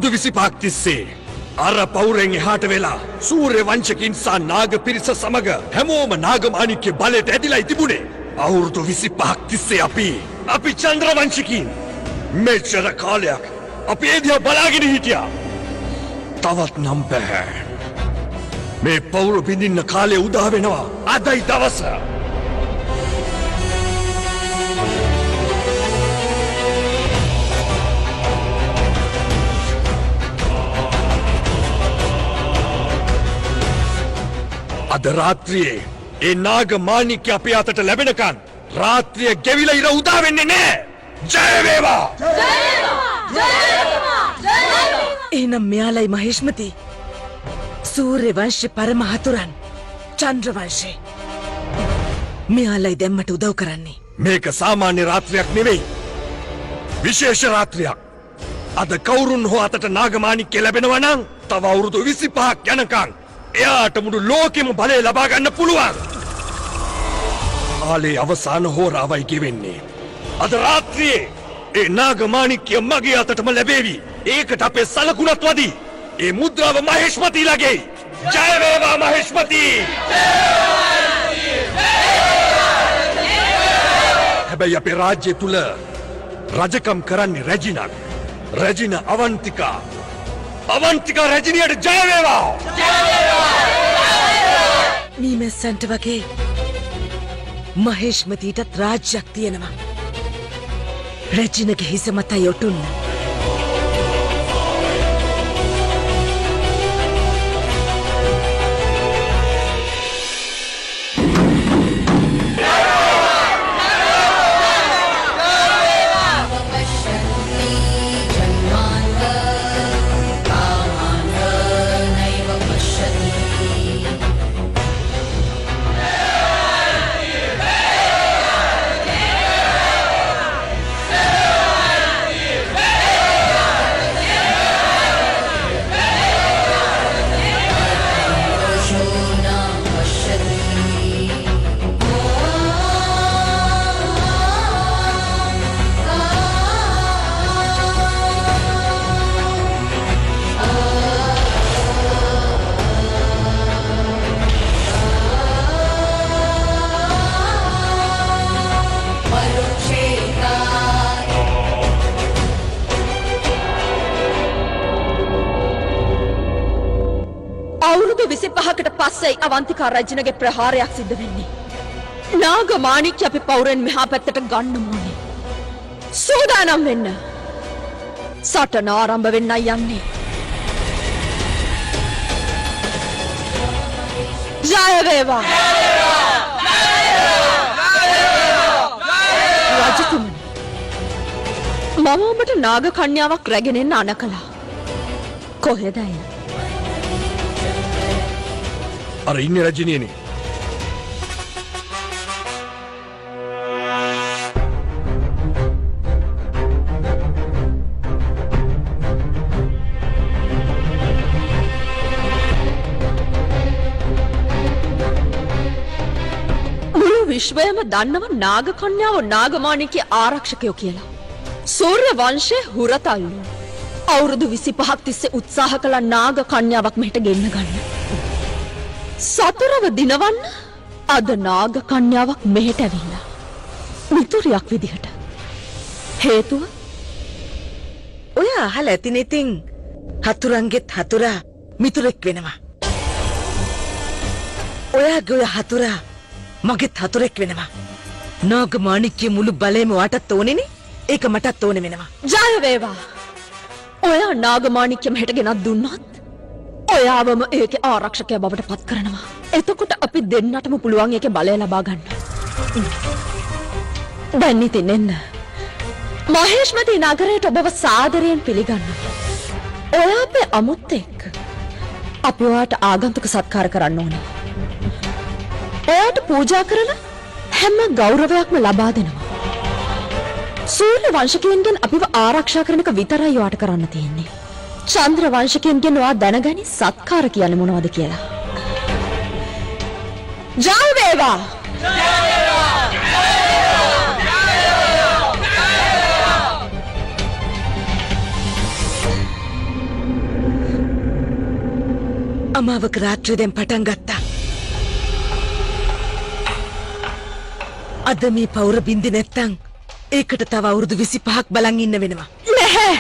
අවුරුදු 25ක් තිස්සේ අර පෞරෙන් එහාට වෙලා සූර්ය වංශකින් සහ නාග පිරිස සමග හැමෝම නාගමාණික්‍ය බලයට ඇදිලා තිබුණේ. අවුරුදු 25ක් තිස්සේ අපි චන්ද්‍ර වංශිකින් මෙච්චර කාලයක් අපි ඒ දිහා බලාගෙන හිටියා. තවත් නම් බෑ. මේ පෞර බිඳින්න කාලේ උදා වෙනවා. අදයි දවස. අද රාත්‍රියේ ඒ නාග මාණික්‍ය අපේ අතට ලැබෙනකන් රාත්‍රිය ගෙවිලා ඉර උදා වෙන්නේ නැහැ. ජය වේවා! ජය වේවා! ජය වේවා! ජය වේවා! එහෙනම් මෙයාලයි මහේෂ්මති සූර්ය වංශේ පරම හතුරන් චන්ද්‍ර වංශේ. මෙයාලයි දැම්මට උදව් කරන්නේ. මේක සාමාන්‍ය රාත්‍රියක් නෙවෙයි. විශේෂ රාත්‍රියක්. අද කවුරුන් හෝ අතට නාග මාණික්‍ය ලැබෙනවා නම් තව අවුරුදු 25ක් යනකම් එයාට මුළු ලෝකෙම බලය ලබා ගන්න පුළුවන්. කාලේ අවසාන හෝරාවයි ගෙවෙන්නේ. අද රාත්‍රියේ ඒ නාග මාණික්‍ය මගේ අතටම ලැබේවි. ඒකට අපේ සලකුණත් වදි. ඒ මුද්‍රාව මහේෂ්මතිලගේ. ජය වේවා මහේෂ්මති! හැබැයි අපේ රාජ්‍ය තුල රජකම් කරන්නේ රැජිනක්. රැජින අවන්තිකා. අවන්තිකා රැජිනියට ජය වේවා! ජය වේවා! මීමැස්සන්ට වගේ මහේෂ්මතිටත් රාජ්‍යයක් තියෙනවා. රැජිනගේ හිස මතයි ඔටුන්න. අවුරුදු 25කට පස්සේ අවන්තිකා රජුණගේ ප්‍රහාරයක් සිද්ධ වෙන්නේ. නාග මාණික්‍ය අපි පෞරෙන් මෙහා පැත්තට ගන්න ඕනේ. සූදානම් වෙන්න. සටන ආරම්භ වෙන්නයි යන්නේ. ජය වේවා! රජතුමනි, මම ඔබට නාග කන්‍යාවක් රැගෙන එන්න අනකලා. කොහෙද අය? අර ඉන්නේ රජිනියනේ. මුළු විශ්වයම දන්නව නාග කන්‍යාව නාගමාණික්‍ය ආරක්ෂකයෝ කියලා. සූර්ය වංශයේ හුරතල්ලු. අවුරුදු 25ක් තිස්සේ උත්සාහ කළ නාග කන්‍යාවක් මෙහෙට ගෙන්න ගන්න. සතරව දිනවන්න අද නාග කන්‍යාවක් මෙහෙට ඇවිල්ලා. මිතුරියක් විදිහට. හේතුව ඔය අහලා ඇතිනේ ඉතින් හතුරන්ගෙත් හතුරා මිතුරෙක් වෙනවා. ඔයාගේ ඔය හතුරා මගෙත් හතුරෙක් වෙනවා. නාග මාණික්‍ය මුළු බලයම වාටත් ඕනේනේ. ඒක මටත් ඕනේ වෙනවා. ජය වේවා! ඔයා නාග මාණික්‍ය මෙහෙට ගෙනත් දුන්නොත් ඔයාවම ඒකේ ආරක්ෂකයා බවට පත් කරනවා. එතකොට අපි දෙන්නටම පුළුවන් ඒකේ බලය ලබා ගන්න. දැන් ඉතින් එන්න. මහේෂ්මති නගරයට ඔබව සාදරයෙන් පිළිගන්නවා. ඔයා අපේ අමුත් එක්ක අපි ඔයාට ආගන්තුක සත්කාර කරන්න ඕනේ. ඔයාට පූජා කරලා හැම ගෞරවයක්ම ලබා දෙනවා. සූර්ය වංශිකයන්ගෙන් අපිව ආරක්ෂා කරන එක විතරයි ඔයාට කරන්න තියෙන්නේ. චන්ද්‍ර වංශිකයන්ගෙන් ඔයා දැනගනි සත්කාර කියන්නේ මොනවද කියලා. ජය වේවා! අමාවක රාත්‍රියෙන් පටන් ගත්තා. අද මේ පවුර බින්දි නැත්තම් ඒකට තව අවුරුදු 25ක් බලන් ඉන්න වෙනවා. නැහැ.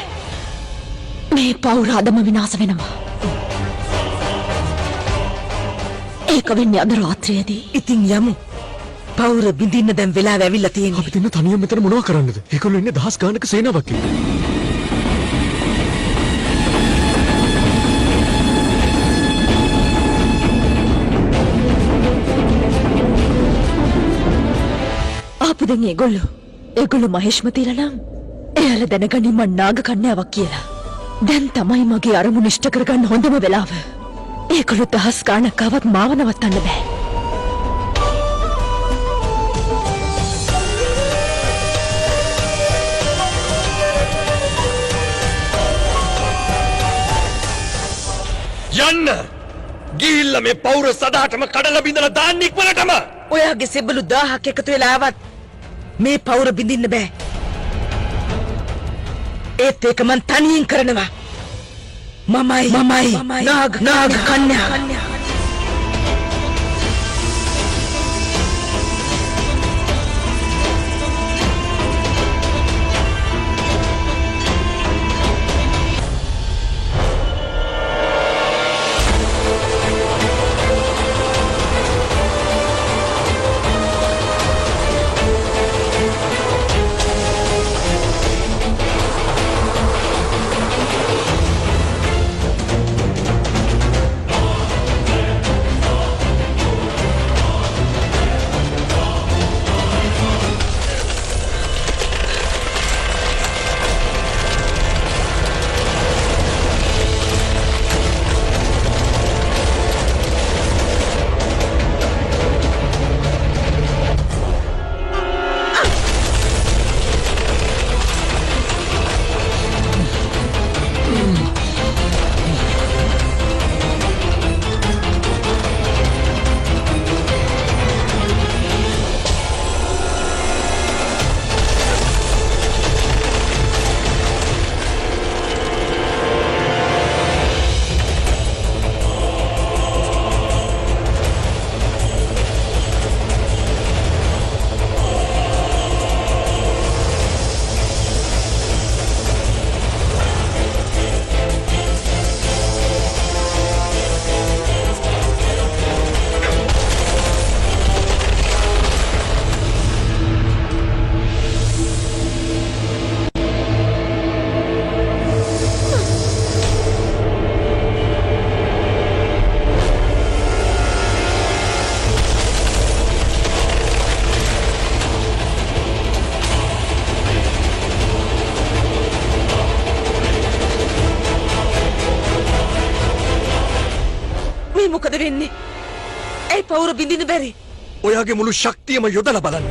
මේ පවුර අදම විනාශ වෙනවා. ඒක වෙන්නේ අද රාත්‍රියේදී. ඉතින් යමු. පවුර බින්දින්න දැන් වෙලාව ඇවිල්ලා තියෙන්නේ. අපි දෙන්න තනියම මෙතන මොනව කරන්නද? ඒගොල්ලෝ ඉන්නේ දහස් ගානක සේනාවක් එක්ක. ආපු දැන් ඒගොල්ලෝ මහේෂ්මතිලා නම් එයාලා දැනගනි මං නාග කන්‍යාවක් කියලා. දැන් තමයි මගේ අරමුණ ඉෂ්ට කරගන්න හොඳම වෙලාව. ඒගොල්ලෝ දහස් ගානක් ආවත් මාව නවත්තන්න බෑ. යන්න! ගිහිල්ලා මේ පවුර සදාටම කඩලා බිඳලා දාන්න ඉක්මනටම! ඔයාගේ සෙබළු 1000ක් එකතු වෙලා ආවත් මේ පවුර බිඳින්න බෑ. ඒත් ඒක මං තනියෙන් කරනවා. මමයි නාග කන්‍යා. මොකද වෙන්නේ? ඒ පවුර බින්දින්න බැරි. ඔයාගේ මුළු ශක්තියම යොදලා බලන්න.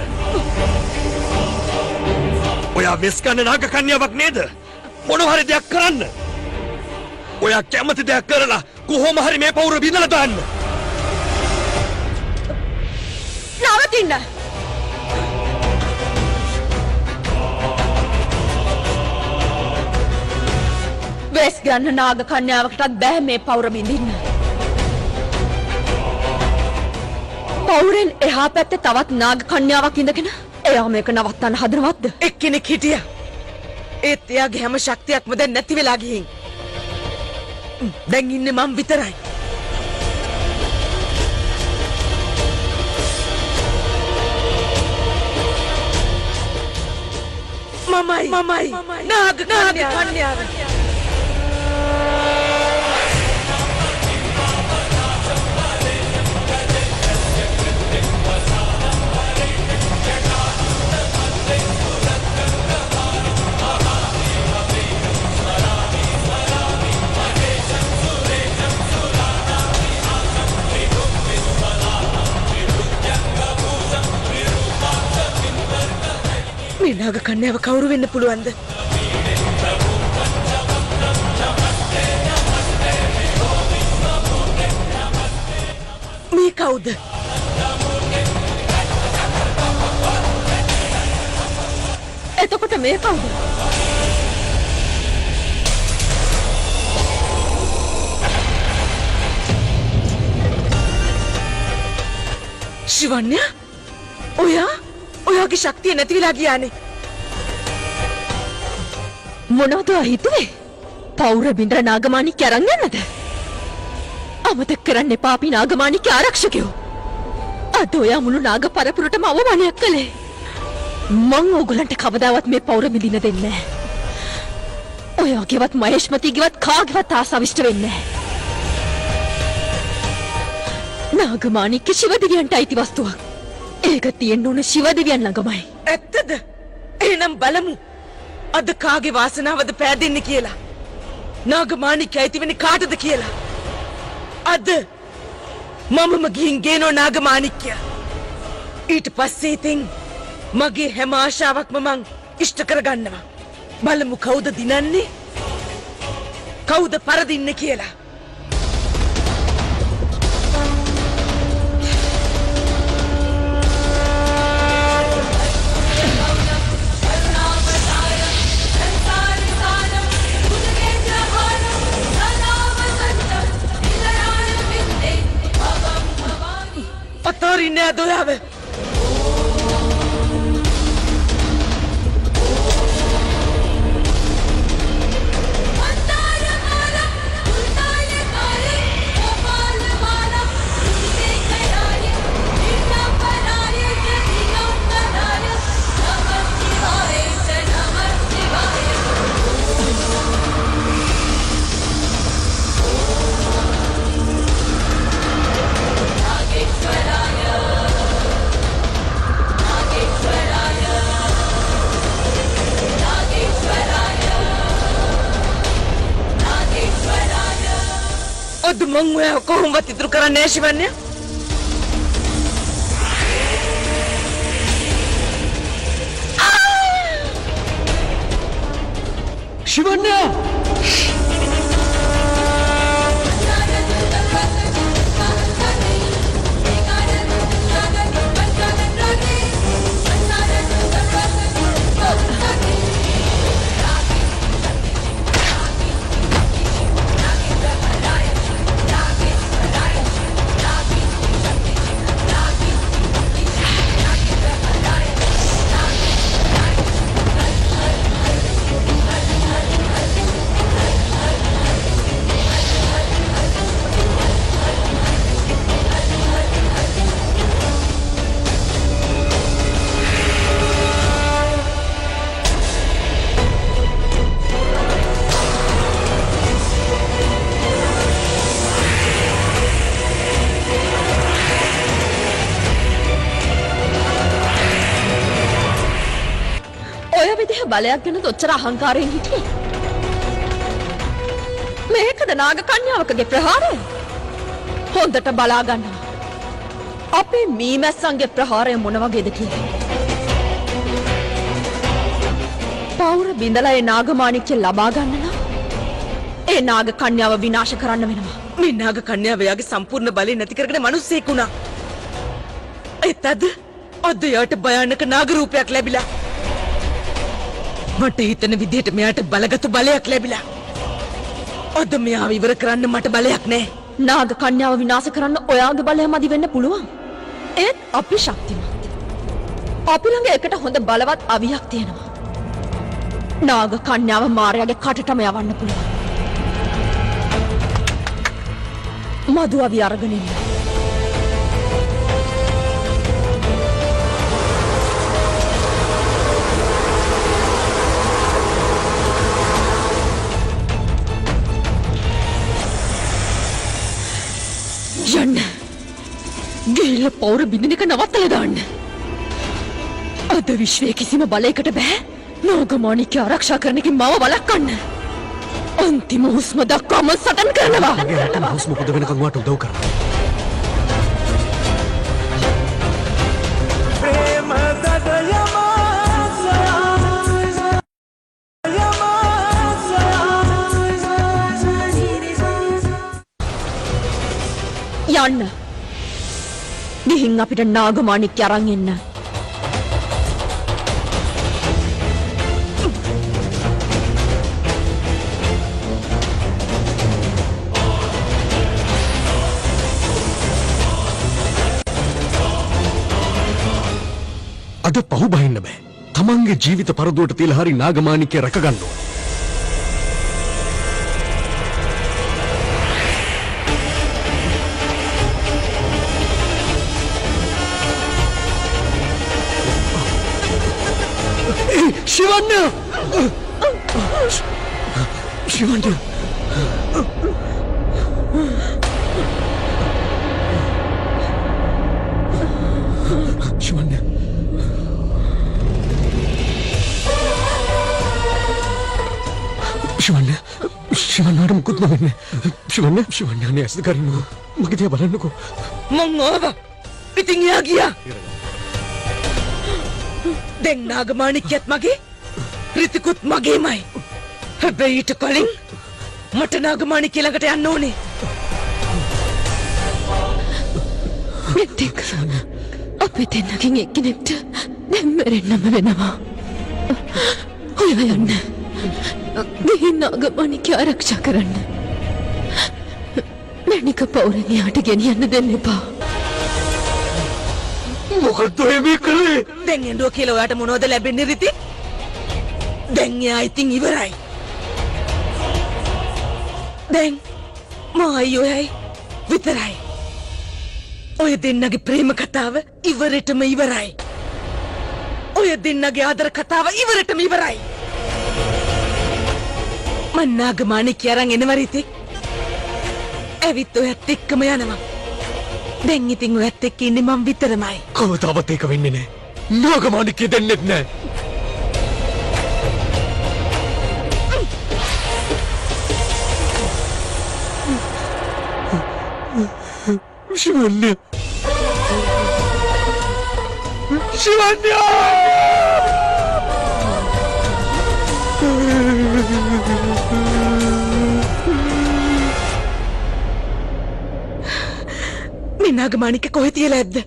ඔයා වෙස් ගන්න නාග කන්‍යාවක් නේද? මොන හරි දෙයක් කරන්න. ඔයා කැමති දෙයක් කරලා කොහොම හරි මේ පවුර බිඳලා දාන්න. නවතින්න. වෙස් ගන්න නාග කන්‍යාවකටත් බෑ මේ පවුර බින්දින්න. පවුරෙන් එහා පැත්තේ තවත් නාග කන්‍යාවක් ඉඳගෙන එයා මේක නවත්තන්න හදනවත්ද? එක්කෙනෙක් හිටියා. ඒත් එයාගේ හැම ශක්තියක්ම දැන් නැති වෙලා ගිහින්. දැන් ඉන්නේ මම විතරයි. මමයි නාග කන්‍යාව. මේ නාග කන්‍යාව කවුරු වෙන්න පුළුවන්ද? මේ කවුද? එතකොට මේ කවුද? ශිවන්‍ය ඔයාගේ ශක්තිය නැති වෙලා ගියානේ. මොනවද හිතුවේ? පෞර බින්දර නාගමාණික්‍ය අරන් යන්නද? අමතක කරන්න එපා අපි නාගමාණික්‍ය ආරක්ෂකයෝ. අද ඔයා මුළු නාග පරපුරටම අවමානයක් කළේ. මං ඕගොල්ලන්ට කවදාවත් මේ පෞර බිඳින්න දෙන්නේ නැහැ. ඔයාගේවත් මහේෂ්මතිගේවත් කාගේවත් ආසාවිෂ්ට වෙන්නේ නැහැ. නාගමාණික්‍ය ශිව දෙවියන්ට අයිති වස්තුවක්. ඒක තියෙන්න ඕන ශිව දෙවියන් ළඟමයි. ඇත්තද? එහෙනම් බලමු. අද කාගේ වාසනාවද පෑදෙන්නේ කියලා. නාගමාණික්‍ය අයිති වෙන්නේ කාටද කියලා. අද මමම ගිහින් ගේනෝ නාගමාණික්‍ය. ඊට පස්සේ ඉතින් මගේ හැම ආශාවක්ම මං ඉෂ්ට කරගන්නවා. බලමු කවුද දිනන්නේ? කවුද පරදින්නේ කියලා. අතරින්නේ අදෝයාව. අද මං ඔයාව කොහොමවත් ඉතුරු කරන්නේ නැහැ ශිවන්‍ය. ශිවන්‍ය! බලයක් ගැන ඔච්චර අහංකාරයෙන් හිටියේ. මේකද නාග කන්‍යාවකගේ ප්‍රහාරය? හොඳට බලා ගන්නවා. අපේ මීමැස්සන්ගේ ප්‍රහාරය මොන වගේද කියලා. පෞර බිඳලා ඒ නාගමාණික්‍ය ලබා ගන්න නම් ඒ නාග කන්‍යාව විනාශ කරන්න වෙනවා. මේ නාග කන්‍යාව එයාගේ සම්පූර්ණ බලය නැති කරගෙන මිනිස්සෙක් වුණා. ඒත් අද යාට භයානක නාග රූපයක් ලැබිලා. මට හිතන විදිහට මෙයාට බලගත් බලයක් ලැබිලා. අද මෙයාව ඉවර කරන්න මට බලයක් නැහැ. නාග කන්‍යාව විනාශ කරන්න ඔයාගේ බලය මදි වෙන්න පුළුවන්. ඒත් අපි ශක්තිමත්. අපි ළඟ එකට හොඳ බලවත් අවියක් තියෙනවා. නාග කන්‍යාව මායාවේ කටටම යවන්න පුළුවන්. මధు අවිය අරගෙන ඉන්න. යන්න. ගිහිල්ලා පෞර බින්දින එක නවත්තලා දාන්න. අද විශ්වයේ කිසිම බලයකට බෑ නාගමාණික්‍ය ආරක්ෂා කරන එකෙන් මාව වළක්වන්න. අන්තිම හුස්ම දක්වාම සටන් කරනවා. හුස්ම පුද වෙනකන් වාට උදව් කරනවා. යන්න. ගිහින් අපිට නාගමාණික්‍ය අරන් එන්න. අද පහු බහින්න බෑ. තමන්ගේ ජීවිත පරදුවට තියලා හරි නාගමාණික්‍ය රැකගන්න ඕන. ශිවන්‍ය! ශිවන්‍ය! ශිවන්‍ය! ශිවන්‍ය! ශිවන්‍යට මුකුත් නොවෙන්නේ. ශිවන්‍ය! ශිවන්‍යනේ ඇස් දෙක අරින්නකෝ. මගේ දිහා බලන්නකෝ. මං ආවා. ඉතින් එයා ගියා. දැන් නාගමාණික්‍යත් මගේ රිතිකුත් මගේමයි. හැබැයි ඊට කලින් මට නාගමාණික්‍ය ළඟට යන්න ඕනේ. රිතික් අපි දෙන්නකින් එක්කෙනෙක්ට දැන් මැරෙන්නම වෙනවා. ඔයා යන්න. ගිහින් නාගමාණික්‍ය ආරක්ෂා කරන්න. මැණික පෞරණියාට ගෙනියන්න දෙන්න එපා. මොකද මේ කළේ? දැන් එඬුව කියලා ඔයාට මොනවද ලැබෙන්නේ රිති? දැන් එයා ඉතින් ඉවරයි. දැන් මායි ඔයයි විතරයි. ඔය දෙන්නගේ ප්‍රේම කතාව ඉවරටම ඉවරයි. ඔය දෙන්නගේ ආදර කතාව ඉවරටම ඉවරයි. මං නාගමාණික්‍ය අරන් එනවා රිති. ඇවිත් ඔයත් එක්කම යනවා. දැන් ඉතින් ඔයත් එක්ක ඉන්නේ මං විතරමයි. කවදාවත් ඒක වෙන්නේ නැහැ. නාගමාණික්‍ය දෙන්නෙත් නැහැ. ශිවන්‍ය! ශිවන්‍ය! මේ නාගමාණික්‍ය කොහෙ තියලා ඇද්ද?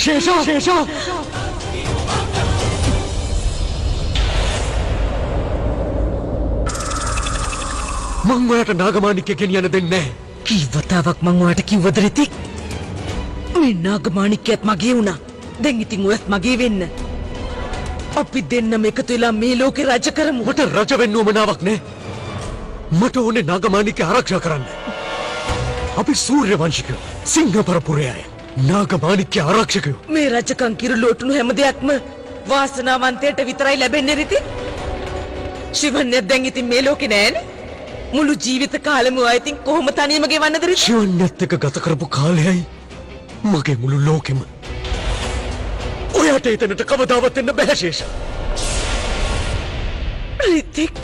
ශේෂා! ශේෂා! මං ඔයාට නාගමාණික්‍ය ගෙනියන්න දෙන්නේ නැහැ. කී වතාවක් මං ඔයාට කිව්වද රිතික්? මේ නාගමාණික්‍යත් මගේ වුණා. දැන් ඉතින් ඔයත් මගේ වෙන්න. අපි දෙන්නම එකතු වෙලා මේ ලෝකේ රජ කරමු. මට රජ වෙන්න උවමනාවක් නැහැ. මට ඕනේ නාගමාණික්‍ය ආරක්ෂා කරන්න. අපි සූර්ය වංශිකයෝ, සිංහ පරපුරේ අය. නාගමාණික්‍ය ආරක්ෂකයෝ. මේ රජකම් කිරුළොටුණු හැම දෙයක්ම වාසනාවන්තයට විතරයි ලැබෙන්නේ රිති. ශිවන්‍ය දැන් ඉතින් මේ ලෝකේ නෑනේ. මුළු ජීවිත කාලෙම ඔය ඉතින් කොහොම තනියම ගෙවන්නද රිති? ශිවන්‍යත් එක්ක ගත කරපු කාලයයි මගේ මුළු ලෝකෙම. ඔයාට එතනට කවදාවත් එන්න බැහැ ශේෂා. රිතික්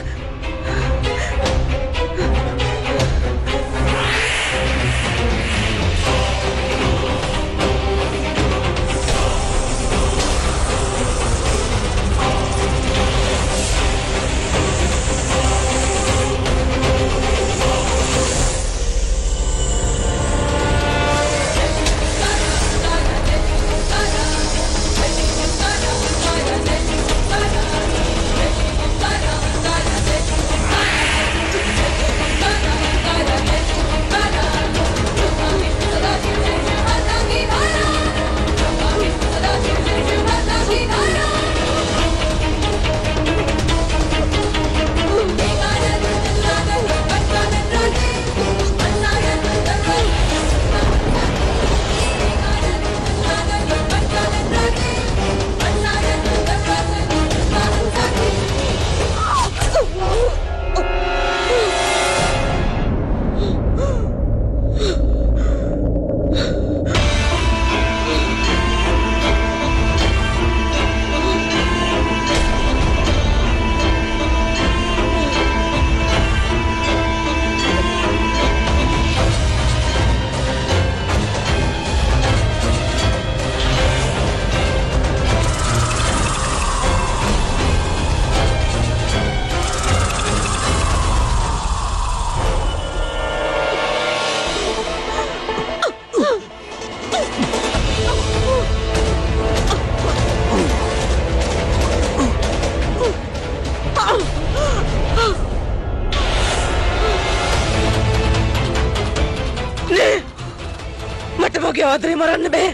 ආදරේ මරන්න බෑ.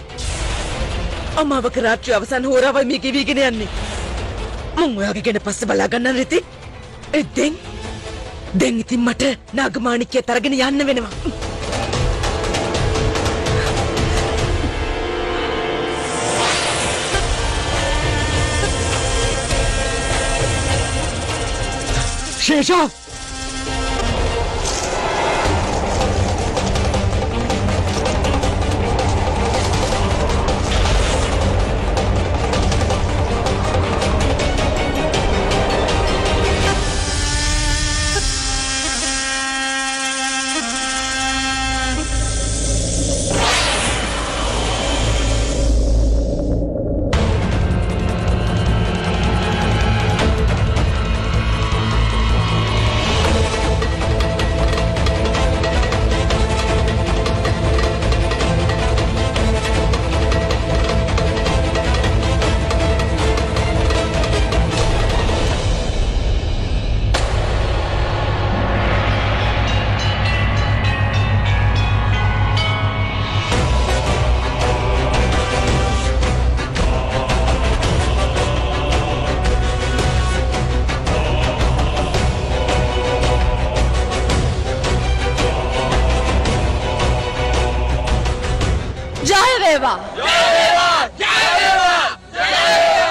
අමාවක රාත්‍රිය අවසන් හෝරාවයි මේ ගෙවිගෙන යන්නේ. මං ඔයාගේ ගැන පස්සේ බලා ගන්න රිති. දැන් ඉතින් මට නාගමාණික්‍යය තරගෙන යන්න වෙනවා. ශේෂා!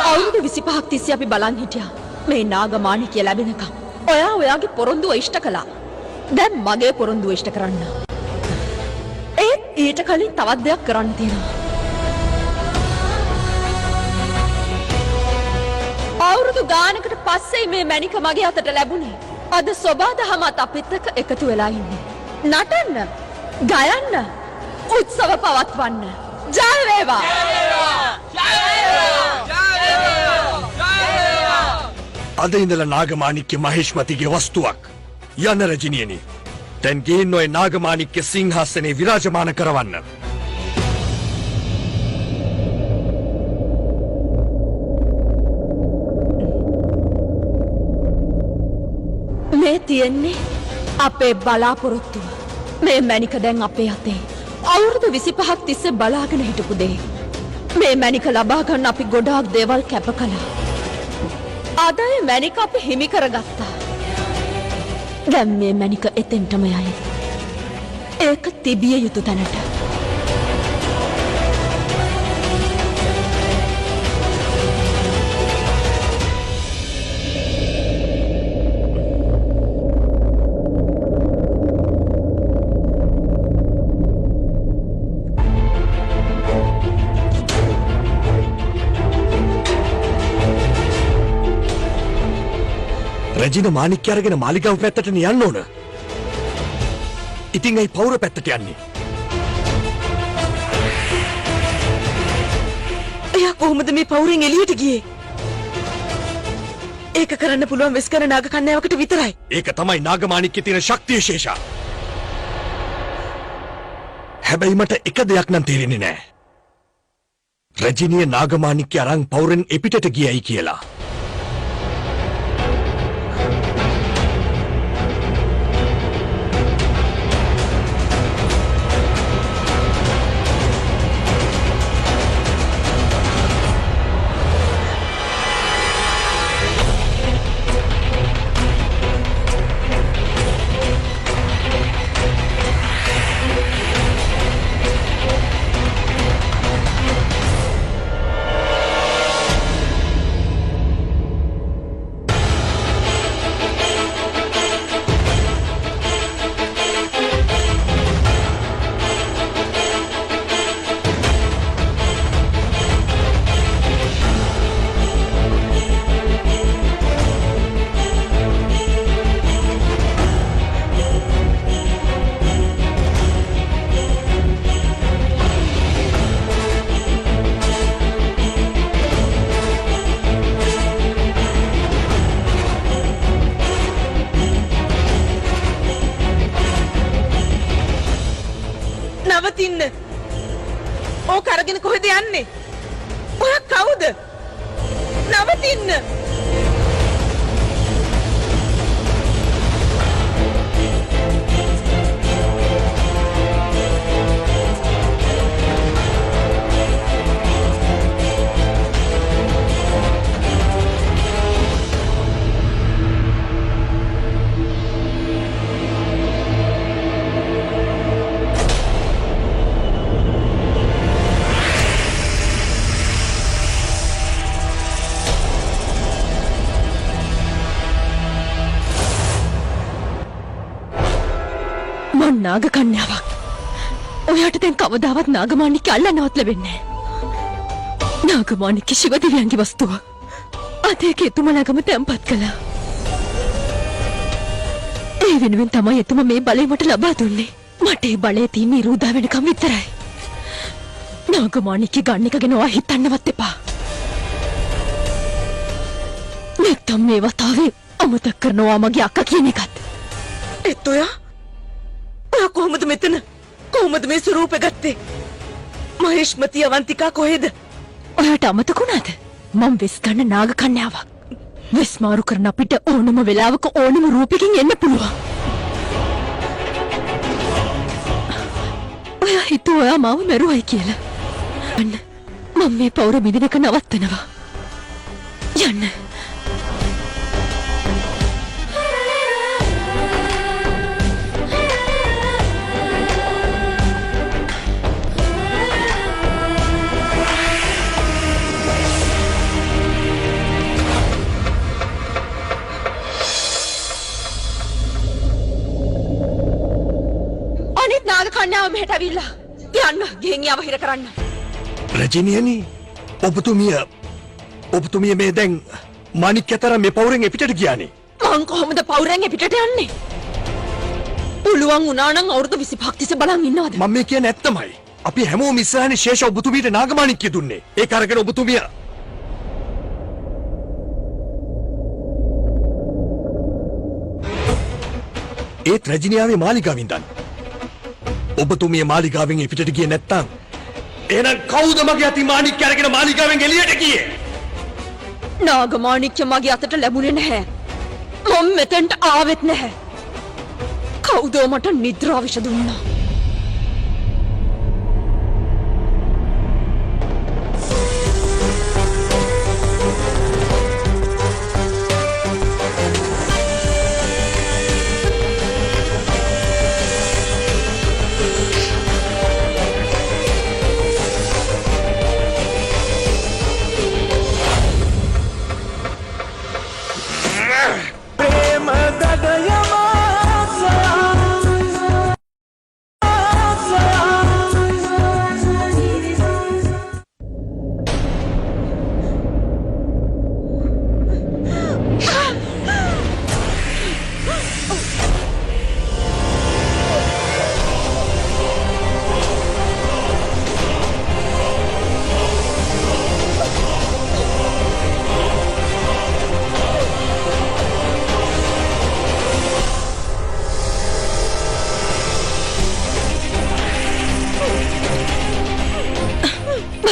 අවුරුදු 25ක් තිස්සේ අපි බලන් හිටියා මේ නාගමාණික්‍ය ලැබෙනකම්. ඔයා ඔයාගේ පොරොන්දුව ඉෂ්ට කළා. දැන් මගේ පොරොන්දුව ඉෂ්ට කරන්න. ඒත් ඊට කලින් තවත් දෙයක් කරන්න තියෙනවා. අවුරුදු ගානකට පස්සේ මේ මැණික මගේ අතට ලැබුණේ. අද සෝබාදහමත් අපිත් එක්ක එකතු වෙලා ඉන්නේ. නටන්න, ගයන්න, උත්සව පවත්වන්න. ජය වේවා! අද ඉඳලා නාගමාණික්‍ය මහේෂ්මතිගේ වස්තුවක්. යන්න රජිනියනි. දැන් ගේන්න ඔය නාගමාණික්‍ය සිංහාසනේ විරාජමාන කරවන්න. මේ තියෙන්නේ අපේ බලාපොරොත්තුව. මේ මැණික දැන් අපේ අතේ. අවුරුදු 25ක් තිස්සේ බලාගෙන හිටපු දේ. මේ මැණික ලබා ගන්න අපි ගොඩාක් දේවල් කැප කළා. අද මේ මැණික අපි හිමි කරගත්තා. දැන් මේ මැණික එතෙන්ටම යයි. ඒක තිබිය යුතු තැනට. රජින මාණික්‍ය අරගෙන මාලිගාව පැත්තට යන්න ඕන. ඉතින් ඇයි පවුර පැත්තට යන්නේ? එයා කොහොමද මේ පවුරෙන් එළියට ගියේ? ඒක කරන්න පුළුවන් වෙස් කරන නාග කන්‍යාවකට විතරයි. ඒක තමයි නාගමාණික්‍ය තියෙන ශක්තිය ශේෂා. හැබැයි මට එක දෙයක් නම් තේරෙන්නේ නැහැ. රජිනිය නාගමාණික්‍ය අරන් පවුරෙන් එපිටට ගියයි කියලා. නවතින්න. ඕක අරගෙන කොහෙද යන්නේ? ඔයා කවුද? නවතින්න. මං නාග කන්‍යාවක්. ඔයාට දැන් කවදාවත් නාගමාණික්‍ය අල්ලන්නවත් ලැබෙන්නේ නැහැ. නාගමාණික්‍ය ශිව දෙවියන්ගේ වස්තුව. අද ඒක එතුමලාගම තැන්පත් කළා. ඒ වෙනුවෙන් තමයි එතුමා මේ බලය මට ලබා දුන්නේ. මට ඒ බලය තියෙන්නේ ඉරුදා වෙනකම් විතරයි. නාගමාණික්‍ය ගන්න එක ගැන ඔයා හිතන්නවත් එපා. නැත්තම් මේ වතාවේ අමතක කරනවා මගේ අක්කා කියන එකත්. ඒත් ඔයා කොහොමද මෙතන? කොහොමද මේ ස්වරූපෙ ගත්තේ? මහේෂ්මති අවන්තිකා කොහෙද? ඔයාට අමතක වුණාද? මම වෙස් ගන්න නාග කන්‍යාවක්. වෙස් මාරු කරන අපිට ඕනම වෙලාවක ඕනම රූපයකින් එන්න පුළුවන්. ඔයා හිතුවා ඔයා මාව මැරුවයි කියලා. අන්න මම මේ පවුර මිදිනක නවත්තනවා. යන්න. නාග කන්‍යාව මෙහෙට ඇවිල්ලා. යන්න ගෙන් යාව හිර කරන්න. රජිනියනි ඔබතුමිය මේ දැන් මාණික්‍ය තරම් මේ පවුරෙන් එපිටට ගියානේ. මං කොහොමද පවුරෙන් එපිටට යන්නේ? පුළුවන් වුණා නම් අවුරුදු 25ක් තිස්සේ බලන් ඉන්නවද? මම මේ කියන්නේ ඇත්තමයි. අපි හැමෝම ඉස්සරහනේ ශේෂ ඔබතුමියට නාගමාණික්‍ය දුන්නේ. ඒක අරගෙන ඔබතුමිය ඒත් රජිනියාවේ මාලිගාවෙන් දන්න. ඔබතුමිය මාලිගාවෙන් එපිටට ගියේ නැත්තම් එහෙනම් කවුද මගේ අතින් මාණික්‍ය අරගෙන මාලිගාවෙන් එළියට ගියේ? නාගමාණික්‍ය මගේ අතට ලැබුණේ නැහැ. මම මෙතෙන්ට ආවෙත් නැහැ. කවුදෝ මට නිද්‍රා විෂ දුන්නා.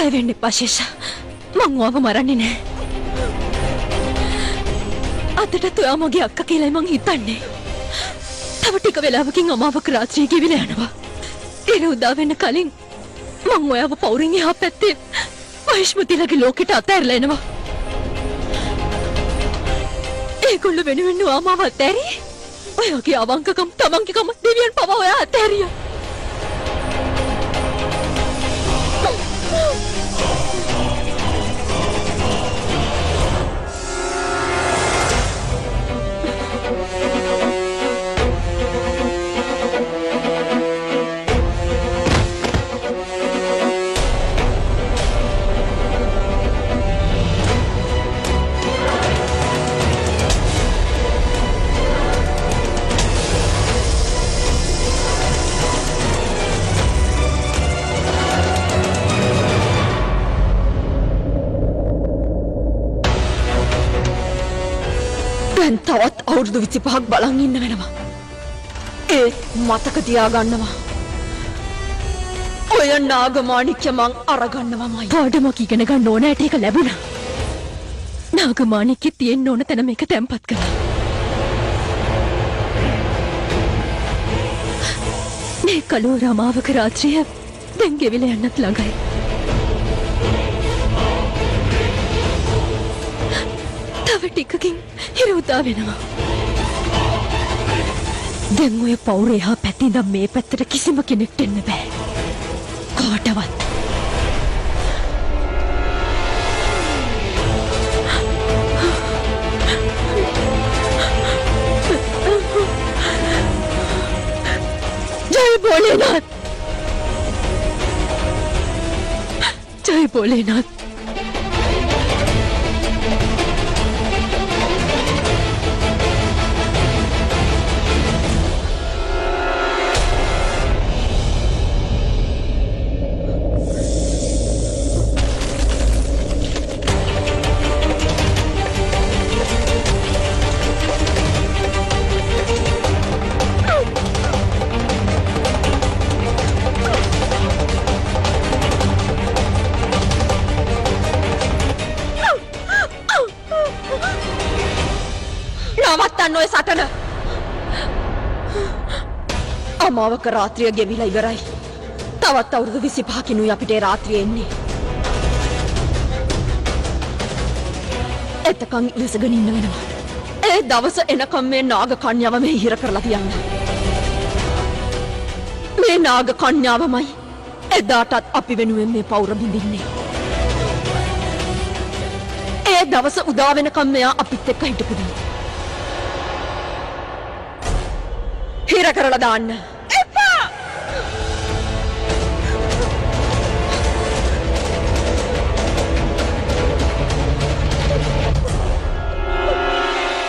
බය වෙන්න එපා ශේෂ. මං ඔයාව මරන්නේ නෑ. අදටත් ඔයා මගේ අක්කා කියලායි මං හිතන්නේ. තව ටික වෙලාවකින් අමාවක රාත්‍රියේ ගෙවිලා යනවා. ඉර උදා වෙන්න කලින් මං ඔයාව පවුරින් එහා පැත්තේ මහේෂ්මතිලගේ ලෝකෙට අතහැරලා එනවා. ඒගොල්ලෝ වෙනුවෙන් ඔයා මාව අතහැරියේ? ඔයාගේ අවංකකම් තමන්ගේකම දෙවියන් පවා ඔයා අතහැරියා. දැන් තවත් අවුරුදු 25ක් බලන් ඉන්න වෙනවා. ඒත් මතක තියාගන්නවා. ඔය නාගමාණික්‍ය මං අරගන්නවමයි. පාඩමක් ඉගෙන ගන්න ඕන ඇට එක ලැබුණා. නාගමාණික්‍ය තියෙන්න ඕන තැන මේක තැම්පත් කළා. මේ කලෝ රමාවක රාත්‍රිය දැන් ගෙවිලා යන්නත් ළඟයි. තව ටිකකින් හිර උදා වෙනවා. දැන් ඔය පවුරේ හා පැත්තේ ඉඳන් මේ පැත්තට කිසිම කෙනෙක්ට එන්න බෑ. කාටවත්. जय भोलेनाथ, जय भोलेनाथ। නවත්තන්න ඔය සටන. අමාවක රාත්‍රිය ගෙවිලා ඉවරයි. තවත් අවුරුදු 25කිනුයි අපිට ඒ රාත්‍රිය එන්නේ. එතකන් ඉවසගෙන ඉන්න වෙනවා. ඒ දවස එනකම් මේ නාග කන්‍යාව මේ හිර කරලා තියන්න. මේ නාග කන්‍යාවමයි එදාටත් අපි වෙනුවෙන් මේ පෞර බිඳින්නේ. ඒ දවස උදා වෙනකම් මෙයා අපිත් එක්ක හිටපු දී. හිර කරලා දාන්න. එපා!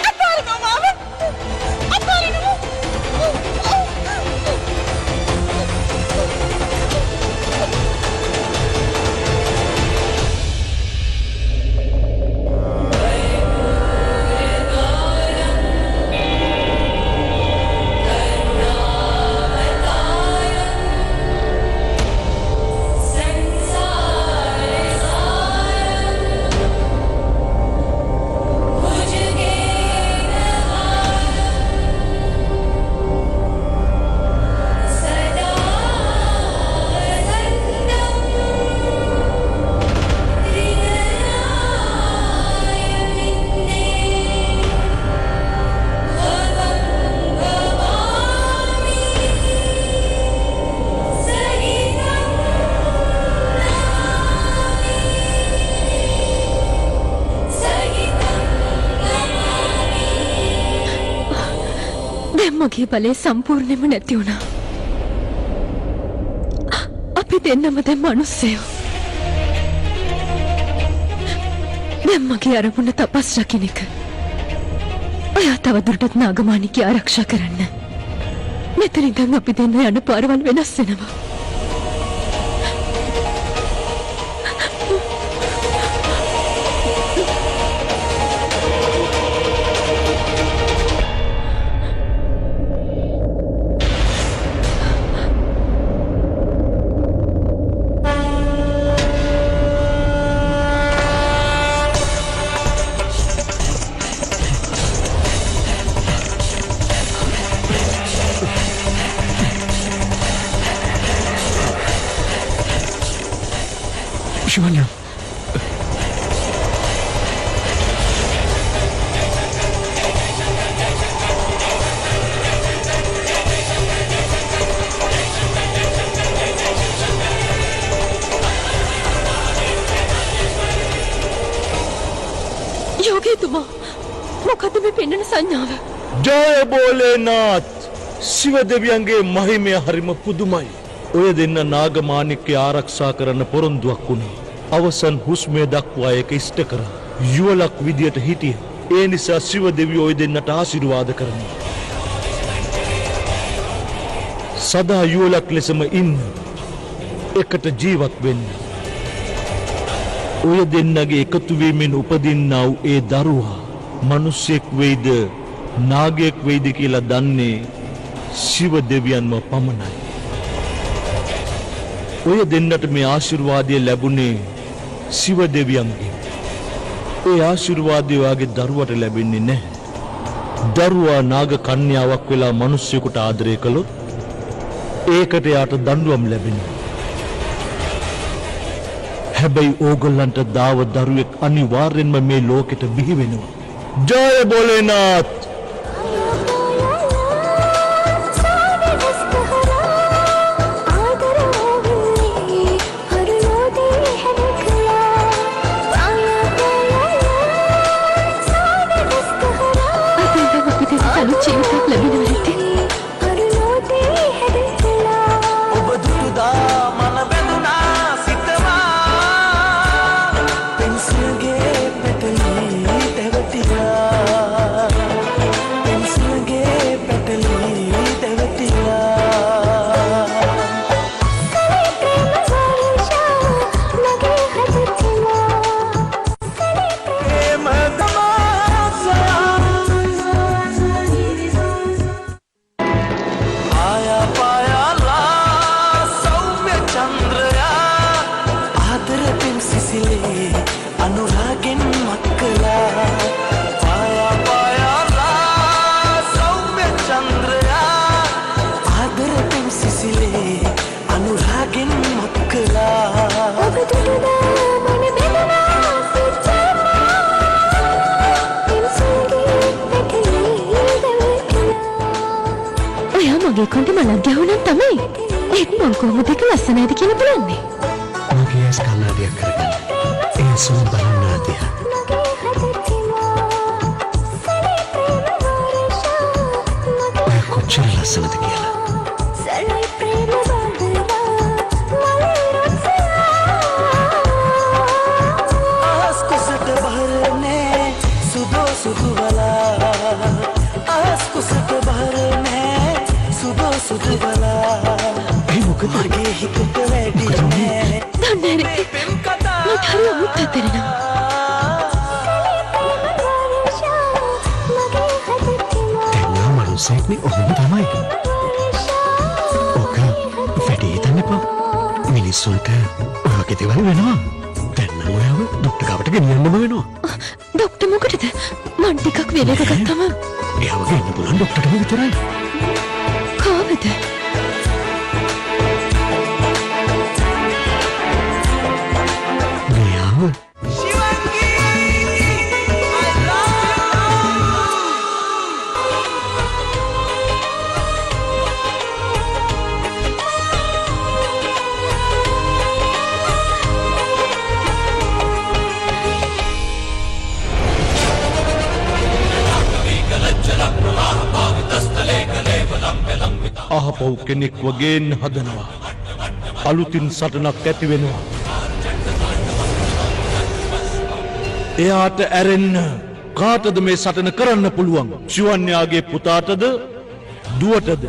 අතාරිනවා මාව! අතාරිනවා! මගේ බලය සම්පූර්ණයෙන්ම නැති වුණා. අපි දෙන්නම දැන් මිනිස්සයෝ. දැන් මගේ අරමුණ තපස් රකින්න එක. ඔයා තවදුරටත් නාගමාණිකය ආරක්ෂා කරන්න. මෙතන ඉඳන් අපි දෙන්න යන පාරවල් වෙනස් වෙනවා. Shivanya. යෝගීතුමා මොකද මේ පෙන්වන සංඥාව? ජය බෝලේනාත් ශිව දෙවියන්ගේ මහිමය හරිම පුදුමයි. ඔය දෙන්න නාගමාණික්‍ය ආරක්ෂා කරන්න පොරොන්දුවක් වුණා. අවසන් හුස්මේ දක්වා ඒක ඉෂ්ට කරා. යුවලක් විදියට හිටිය. ඒ නිසා ශිව දෙවියෝ ඔය දෙන්නට ආශිර්වාද කරනවා. සදා යුවලක් ලෙසම ඉන්න. එකට ජීවත් වෙන්න. ඔය දෙන්නගේ එකතු වීමෙන් උපදින්නා වූ ඒ දරුවා මිනිසෙක් වෙයිද නාගයෙක් වෙයිද කියලා දන්නේ ශිව දෙවියන්ම පමණයි. ඔය දෙන්නට මේ ආශිර්වාදය ලැබුණේ ශිව දෙවියන්ගෙන්. ඒ ආශිර්වාදය වාගේ දරුවට ලැබෙන්නේ නැහැ. දරුවා නාග කන්‍යාවක් වෙලා මිනිස්සුෙකුට ආදරය කළොත් ඒකට යාට දඬුවම් ලැබෙනවා. හැබැයි ඕගොල්ලන්ට දාව දරුවෙක් අනිවාර්යෙන්ම මේ ලෝකෙට බිහි වෙනවා. ජය බෝලේනාත්! ජීවිතයක් ලැබෙනවා ඇති. ඔයා මගේ කොන්ට මලක් ගැහුණා තමයි. ඒත් මං කොහොමද ඒක ලස්සනයිද කියලා බලන්නේ. මගේ ඇස් කන්නාඩියක් කරගන්න. ඒ සුන් බලන්නාදිය. ඔය කොච්චර ලස්සනද කියලා. ඒ මොකද? දන්නේ නැහැ. මට හරි අමුත්තක් දැනෙනවා. දැන් මනුස්සයෙක්නේ ඔහොම තමයි. ඕක වැඩි හිතන්න එපා. මිනිස්සුන්ට ඔය වගේ දේවල් වෙනවා. දැන් නම් ඔයාව ડોක්ටර් ගාවට ගෙනියන්නම වෙනවා. ડોක්ටර් මොකටද? මං ටිකක් වෙලක ගත්තම එයාව ගෙන්න පුළුවන් ડોක්ටර්ටම විතරයි. කාවද? මෙයාව අහපව් කෙනෙක් වගේන් හදනවා. අලුතින් සටනක් ඇති වෙනවා. එයාට ඇරෙන්න කාටද මේ සටන කරන්න පුළුවන්? ශිවන්‍යාගේ පුතාටද දුවටද?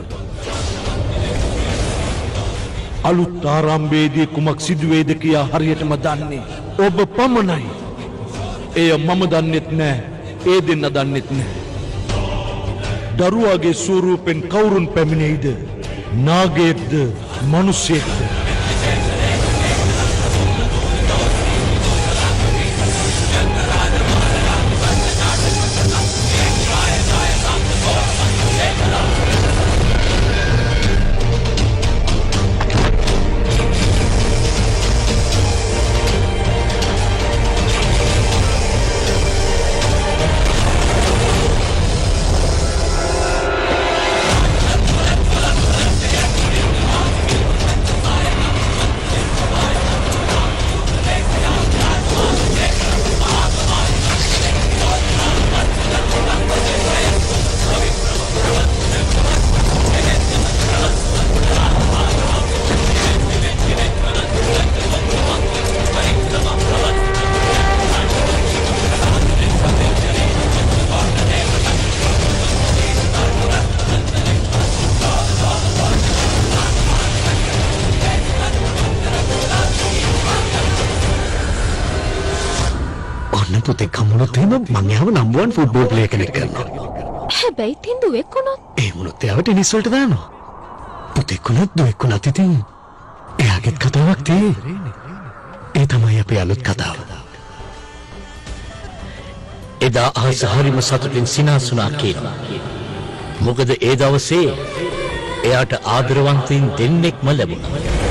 අලුත් ආරම්භයේදී කුමක් සිදුවේද කියා හරියටම දන්නේ ඔබ පමණයි. එය මම දන්නෙත් නෑ. ඒ දෙන්න දන්නෙත් නෑ. දරුවාගේ ස්වරූපෙන් කවුරුන් පැමිණෙයිද? නාගයෙක්ද මිනිසෙක්ද? පුතෙක් හම්බුනොත් එහෙම මං එයාව නම්බර් 1 ෆුට්බෝල් ප්ලේයර් කෙනෙක් කරනවා. හැබැයි තින් දුවෙක් වුණොත් ඒ වුණොත් එයාව ටෙනිස් වලට දානවා. පුතෙක් වුණත් දුවෙක් වුණත් ඉතින් එයාගෙත් කතාවක් තියෙන්නේ. ඒ තමයි අපේ අලුත් කතාව. එදා අහස හරිම සතුටින් සිනාසුනා කියනවා. මොකද ඒ දවසේ එයාට ආදරවන්තයින් දෙන්නෙක්ම ලැබුණා.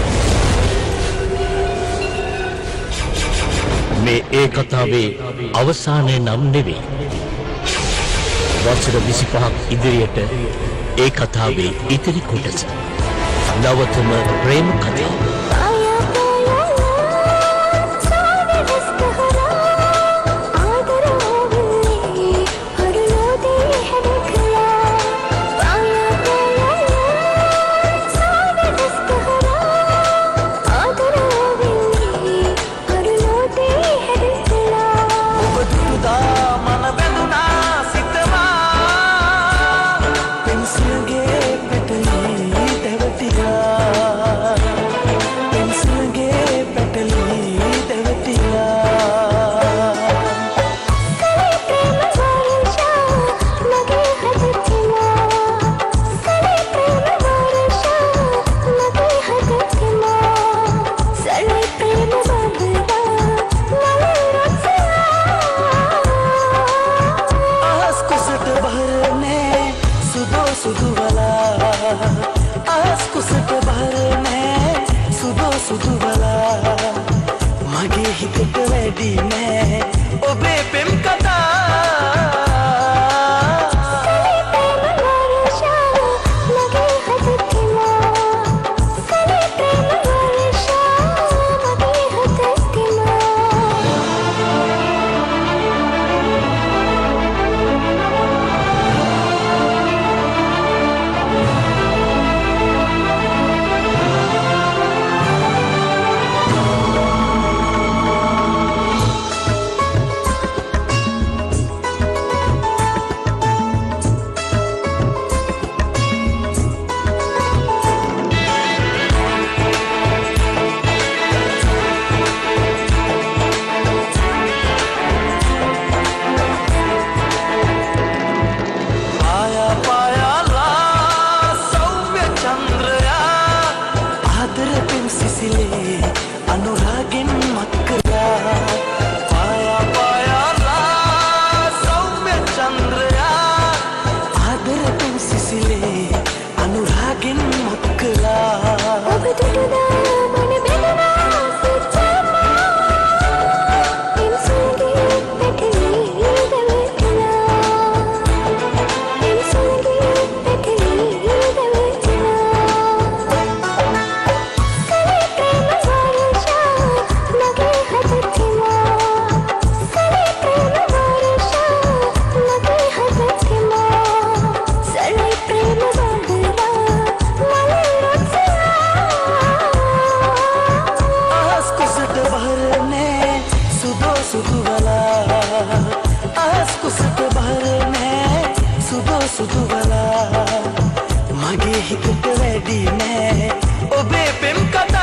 මේ ඒ කතාවේ අවසානය නම් නෙවෙයි. වසර 25ක් ඉදිරියට ඒ කතාවේ ඉතිරි කොටස. නවතම ප්‍රේම කතාව. මගේ හිතට වැඩි නෑ ඔබේ පෙම් කතා